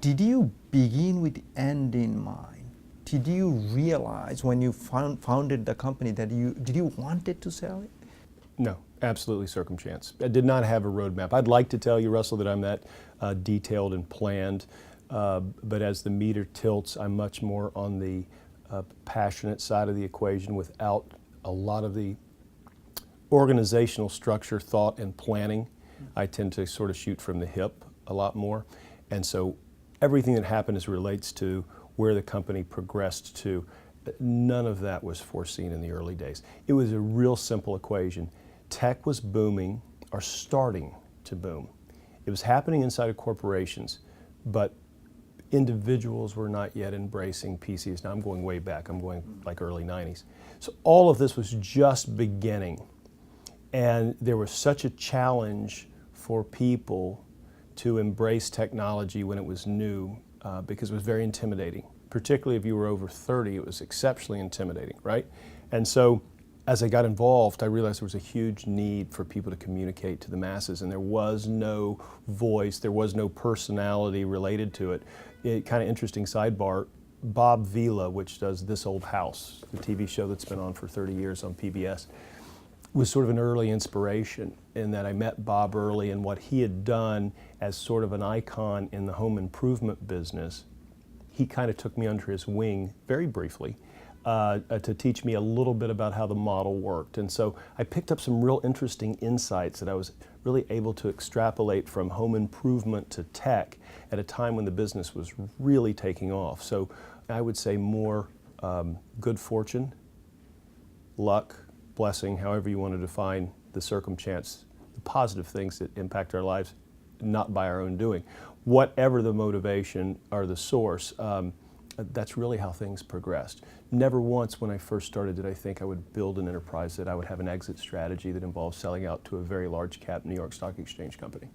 Did you begin with the end in mind? Did you realize when you founded the company that did you wanted to sell it? No, absolutely circumstance. I did not have a roadmap. I'd like to tell you, Russell, that I'm that detailed and planned, but as the meter tilts, I'm much more on the passionate side of the equation without a lot of the organizational structure, thought, and planning. I tend to sort of shoot from the hip a lot more. And so everything that happened as it relates to where the company progressed to, none of that was foreseen in the early days. It was a real simple equation. Tech was booming, or starting to boom. It was happening inside of corporations, but individuals were not yet embracing PCs. Now I'm going way back, I'm going like early 90s. So all of this was just beginning. And there was such a challenge for people to embrace technology when it was new because it was very intimidating. Particularly if you were over 30, it was exceptionally intimidating, right? And so as I got involved, I realized there was a huge need for people to communicate to the masses, and there was no voice, there was no personality related to it. Kind of interesting sidebar, Bob Vila, which does This Old House, the TV show that's been on for 30 years on PBS, was sort of an early inspiration in that I met Bob early, and what he had done as sort of an icon in the home improvement business, he kind of took me under his wing very briefly to teach me a little bit about how the model worked. And so I picked up some real interesting insights that I was really able to extrapolate from home improvement to tech at a time when the business was really taking off. So I would say more good fortune, luck, blessing, however you want to define the circumstance, the positive things that impact our lives, not by our own doing. Whatever the motivation or the source, that's really how things progressed. Never once when I first started did I think I would build an enterprise that I would have an exit strategy that involved selling out to a very large cap New York Stock Exchange company.